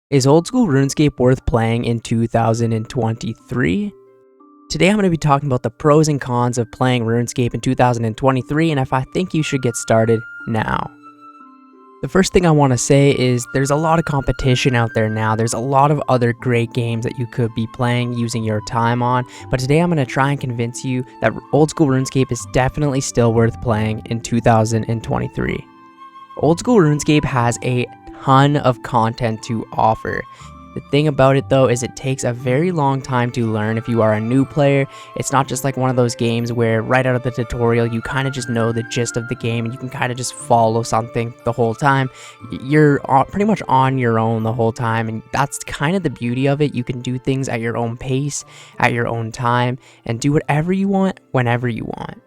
Is old school RuneScape worth playing in 2023? Today I'm going to be talking about the pros and cons of playing RuneScape in 2023 and if I think you should get started now. The first thing I want to say is there's a lot of competition out there now. There's a lot of other great games that you could be playing using your time on, but today I'm going to try and convince you that old school RuneScape is definitely still worth playing in 2023. Old school RuneScape has a ton of content to offer. The thing about it though is it takes a very long time to learn if you are a new player. It's not just like one of those games where right out of the tutorial you kind of just know the gist of the game and you can kind of just follow something the whole time. You're pretty much on your own the whole time, and that's kind of the beauty of it. You can do things at your own pace, at your own time, and do whatever you want whenever you want.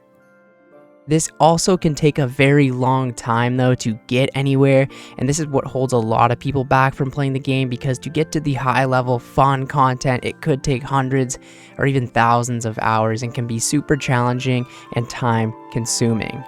This also can take a very long time though to get anywhere, and this is what holds a lot of people back from playing the game, because to get to the high level fun content it could take hundreds or even thousands of hours and can be super challenging and time consuming.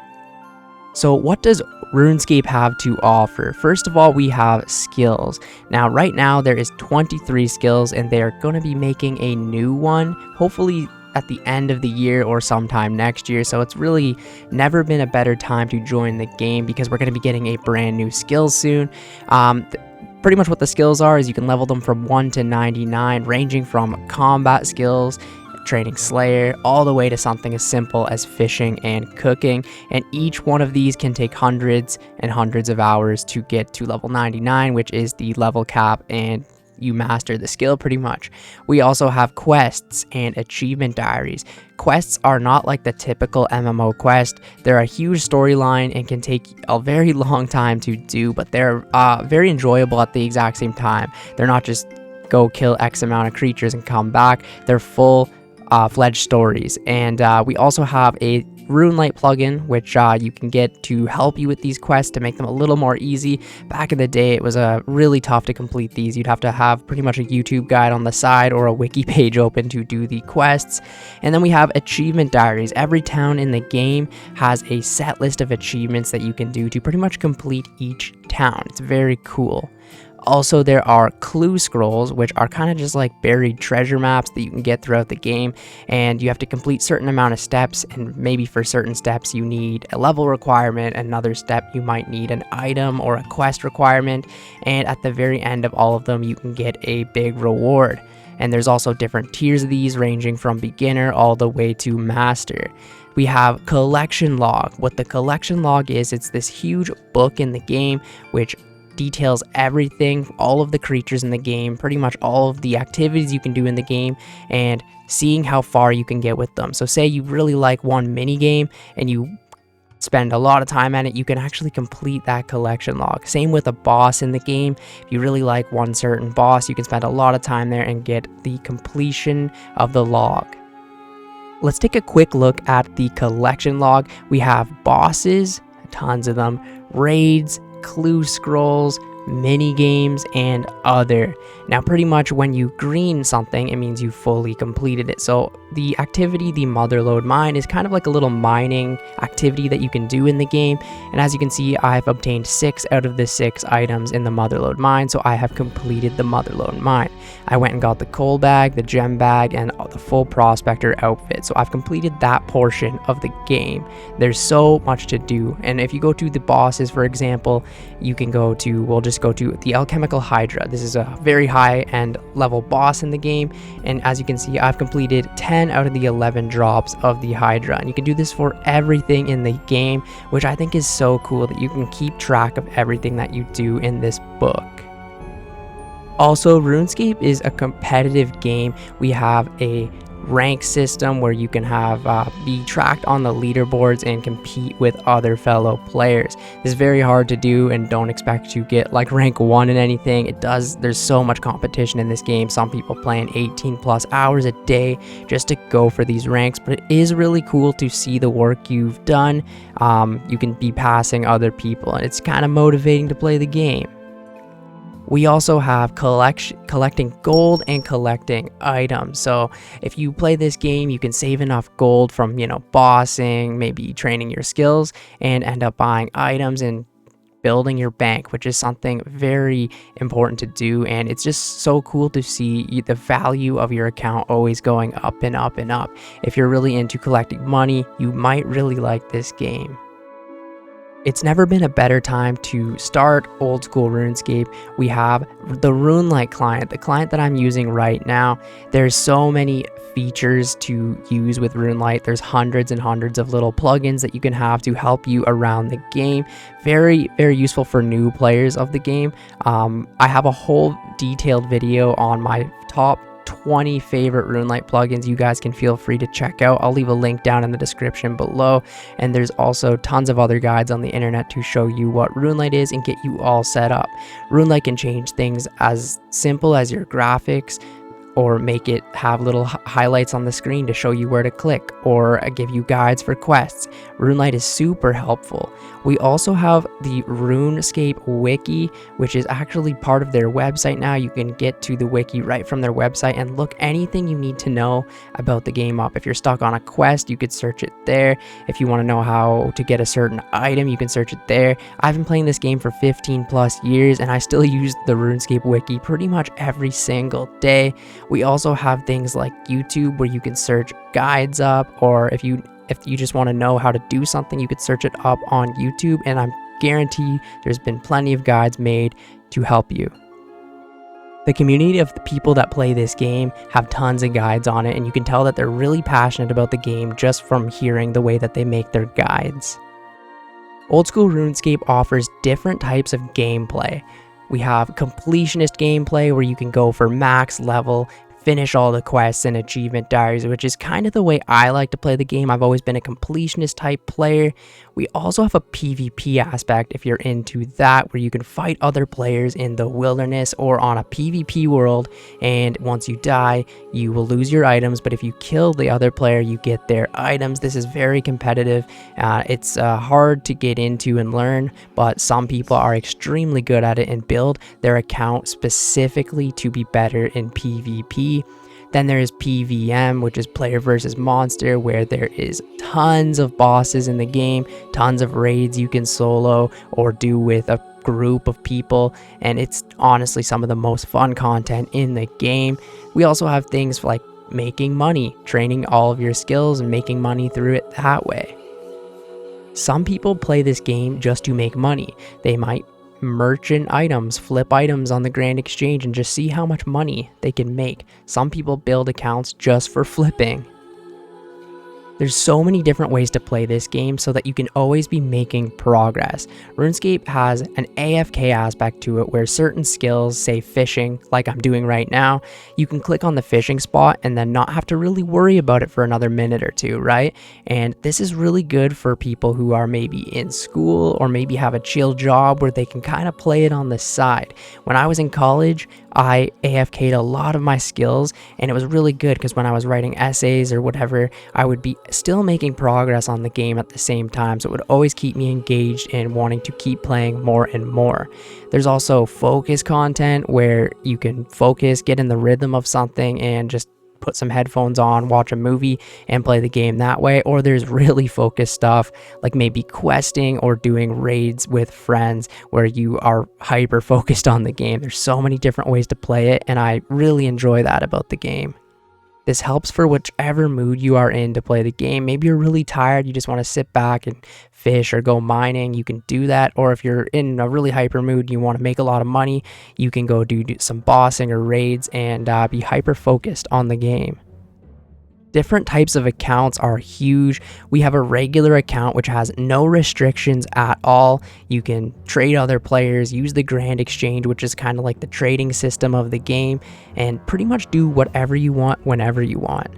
So what does RuneScape have to offer? First of all, we have skills. Now right now there is 23 skills and they are going to be making a new one, hopefully at the end of the year or sometime next year. So it's really never been a better time to join the game because we're going to be getting a brand new skill soon. Pretty much what the skills are is you can level them from 1 to 99, ranging from combat skills, training Slayer, all the way to something as simple as fishing and cooking. And each one of these can take hundreds and hundreds of hours to get to level 99, which is the level cap, and you master the skill pretty much. We also have quests and achievement diaries. Quests are not like the typical MMO quest. They're a huge storyline and can take a very long time to do, but they're very enjoyable at the exact same time. They're not just go kill X amount of creatures and come back. They're full fledged stories. And we also have a Runelight plugin, which you can get to help you with these quests to make them a little more easy. Back in the day, it was really tough to complete these. You'd have to have pretty much a YouTube guide on the side or a wiki page open to do the quests. And then we have achievement diaries. Every town in the game has a set list of achievements that you can do to pretty much complete each town. It's very cool. Also, there are clue scrolls, which are kind of just like buried treasure maps that you can get throughout the game, and you have to complete certain amount of steps, and maybe for certain steps you need a level requirement, another step you might need an item or a quest requirement, and at the very end of all of them you can get a big reward. And there's also different tiers of these, ranging from beginner all the way to master. We have collection log. What the collection log is, it's this huge book in the game which details everything, all of the creatures in the game, pretty much all of the activities you can do in the game, and seeing how far you can get with them. So say you really like one mini game and you spend a lot of time at it, you can actually complete that collection log. Same with a boss in the game. If you really like one certain boss, you can spend a lot of time there and get the completion of the log. Let's take a quick look at the collection log. We have bosses, tons of them, raids, clue scrolls, mini games, and other. Now pretty much when you green something, it means you fully completed it. So the activity, the Motherlode mine, is kind of like a little mining activity that you can do in the game, and as you can see, I've obtained 6 out of the 6 items in the Motherlode mine, so I have completed the Motherlode mine. I went and got the coal bag, the gem bag, and the full prospector outfit, so I've completed that portion of the game. There's so much to do, and if you go to the bosses, for example, you can go to, we'll just go to the Alchemical Hydra. This is a very high-end level boss in the game, and as you can see, I've completed 10 out of the 11 drops of the Hydra, and you can do this for everything in the game, which I think is so cool that you can keep track of everything that you do in this book. Also, RuneScape is a competitive game. We have a rank system where you can have be tracked on the leaderboards and compete with other fellow players. This is very hard to do, and don't expect to get like rank 1 in anything. There's so much competition in this game. Some people playing 18+ hours a day just to go for these ranks, but it is really cool to see the work you've done. You can be passing other people, and it's kind of motivating to play the game. We also have collecting gold and collecting items. So if you play this game, you can save enough gold from, bossing, maybe training your skills, and end up buying items and building your bank, which is something very important to do, and it's just so cool to see the value of your account always going up and up and up. If you're really into collecting money, you might really like this game. It's never been a better time to start old school RuneScape. We have the Runelight client, the client that I'm using right now. There's so many features to use with Runelight. There's hundreds and hundreds of little plugins that you can have to help you around the game. Very, very useful for new players of the game. I have a whole detailed video on my top 20 favorite Runelight plugins you guys can feel free to check out. I'll leave a link down in the description below, and there's also tons of other guides on the internet to show you what Runelight is and get you all set up. Runelight can change things as simple as your graphics, or make it have little highlights on the screen to show you where to click, or give you guides for quests. Runelight is super helpful. We also have the Runescape wiki, which is actually part of their website now. You can get to the wiki right from their website and look anything you need to know about the game up. If you're stuck on a quest, you could search it there. If you want to know how to get a certain item, you can search it there. I've been playing this game for 15 plus years, and I still use the Runescape wiki pretty much every single day. We also have things like YouTube, where you can search guides up, or if you just want to know how to do something, you could search it up on YouTube, and I guarantee there's been plenty of guides made to help you. The community of the people that play this game have tons of guides on it, and you can tell that they're really passionate about the game just from hearing the way that they make their guides. Old school RuneScape offers different types of gameplay. We have completionist gameplay, where you can go for max level, finish all the quests and achievement diaries, which is kind of the way I like to play the game. I've always been a completionist type player. We also have a PvP aspect if you're into that, where you can fight other players in the wilderness or on a PvP world, and once you die, you will lose your items, but if you kill the other player, you get their items. This is very competitive. It's hard to get into and learn, but some people are extremely good at it and build their account specifically to be better in PvP. Then there is PVM, which is player versus monster, where there is tons of bosses in the game, tons of raids you can solo or do with a group of people, and it's honestly some of the most fun content in the game. We also have things like making money, training all of your skills and making money through it that way. Some people play this game just to make money. They might merchant items, flip items on the Grand Exchange, and just see how much money they can make. Some people build accounts just for flipping. There's so many different ways to play this game so that you can always be making progress. RuneScape has an AFK aspect to it, where certain skills, say fishing, like I'm doing right now, you can click on the fishing spot and then not have to really worry about it for another minute or two, right? And this is really good for people who are maybe in school or maybe have a chill job where they can kind of play it on the side. When I was in college, I AFK'd a lot of my skills, and it was really good because when I was writing essays or whatever, I would be still making progress on the game at the same time, so it would always keep me engaged and wanting to keep playing more and more. There's also focus content, where you can focus, get in the rhythm of something, and just put some headphones on, watch a movie, and play the game that way. Or there's really focused stuff, like maybe questing or doing raids with friends, where you are hyper focused on the game. There's so many different ways to play it, and I really enjoy that about the game. This helps for whichever mood you are in to play the game. Maybe you're really tired, you just want to sit back and fish or go mining, you can do that. Or if you're in a really hyper mood, you want to make a lot of money, you can go do some bossing or raids and be hyper focused on the game. Different types of accounts are huge. We have a regular account, which has no restrictions at all. You can trade other players, use the Grand Exchange, which is kind of like the trading system of the game, and pretty much do whatever you want whenever you want.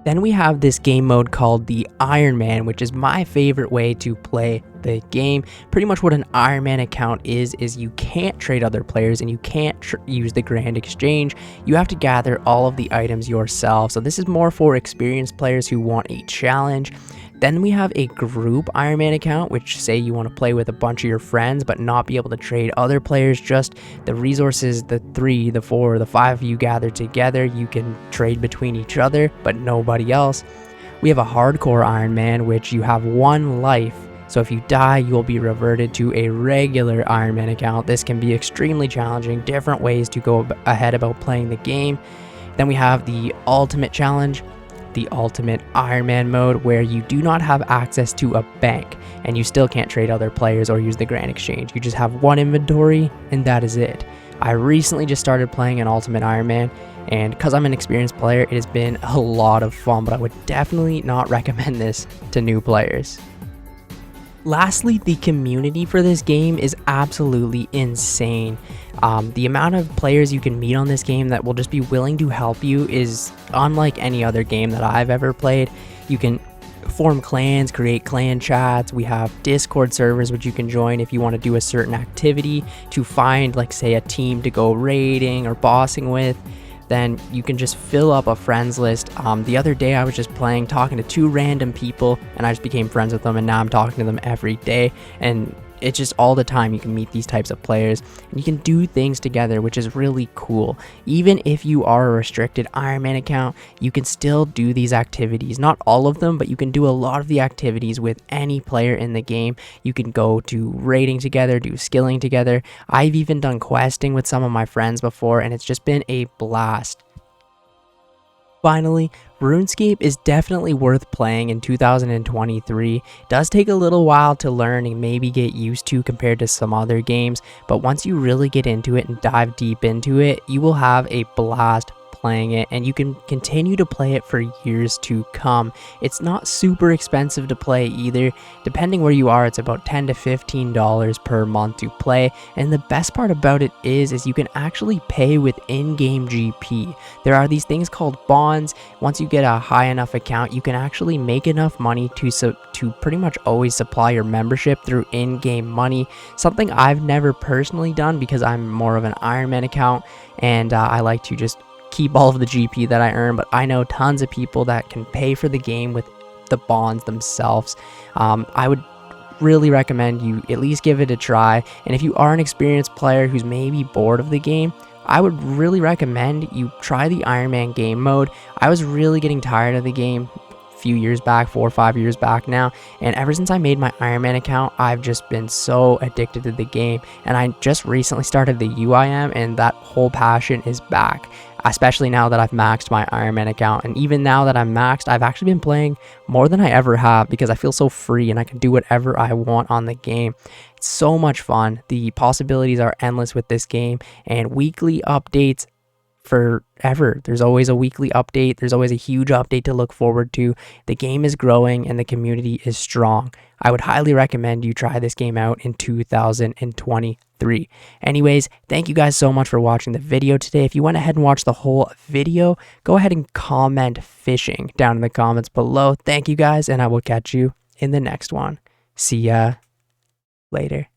Then we have this game mode called the Ironman, which is my favorite way to play the game. Pretty much what an Ironman account is you can't trade other players and you can't use the Grand Exchange. You have to gather all of the items yourself. So this is more for experienced players who want a challenge. Then we have a group Ironman account, which say you want to play with a bunch of your friends but not be able to trade other players, just the resources, the 3, the 4, the 5 of you gather together, you can trade between each other but nobody else. We have a hardcore Ironman, which you have 1 life So if you die, you will be reverted to a regular Ironman account. This can be extremely challenging, different ways to go ahead about playing the game. Then we have the Ultimate Challenge, the Ultimate Ironman mode, where you do not have access to a bank and you still can't trade other players or use the Grand Exchange. You just have one inventory and that is it. I recently just started playing an Ultimate Ironman, and because I'm an experienced player, it has been a lot of fun, but I would definitely not recommend this to new players. Lastly, the community for this game is absolutely insane. The amount of players you can meet on this game that will just be willing to help you is unlike any other game that I've ever played. You can form clans, create clan chats. We have Discord servers which you can join if you want to do a certain activity to find, like, say, a team to go raiding or bossing with. Then you can just fill up a friends list. The other day I was just talking to 2 random people, and I just became friends with them, and now I'm talking to them every day, and it's just all the time you can meet these types of players and you can do things together, which is really cool. Even if you are a restricted Ironman account, you can still do these activities. Not all of them, but you can do a lot of the activities with any player in the game. You can go to raiding together, do skilling together. I've even done questing with some of my friends before, and it's just been a blast. Finally, Runescape is definitely worth playing in 2023. It does take a little while to learn and maybe get used to compared to some other games, but once you really get into it and dive deep into it, you will have a blast playing it, and you can continue to play it for years to come. It's not super expensive to play either. Depending where you are, it's about $10 to $15 per month to play, and the best part about it is you can actually pay with in-game GP. There are these things called bonds. Once you get a high enough account, you can actually make enough money to pretty much always supply your membership through in-game money, something I've never personally done because I'm more of an Ironman account, and I like to just keep all of the GP that I earn, but I know tons of people that can pay for the game with the bonds themselves. I would really recommend you at least give it a try, and if you are an experienced player who's maybe bored of the game, I would really recommend you try the Ironman game mode. I was really getting tired of the game few years back, 4 or 5 years back now, and ever since I made my Ironman account, I've just been so addicted to the game, and I just recently started the UIM, and that whole passion is back, especially now that I've maxed my Ironman account. And even now that I'm maxed, I've actually been playing more than I ever have because I feel so free and I can do whatever I want on the game. It's so much fun. The possibilities are endless with this game, and weekly updates forever. There's always a weekly update. There's always a huge update to look forward to. The game is growing and the community is strong. I would highly recommend you try this game out in 2023. Anyways, thank you guys so much for watching the video today. If you went ahead and watched the whole video, go ahead and comment fishing down in the comments below. Thank you guys, and I will catch you in the next one. See ya later.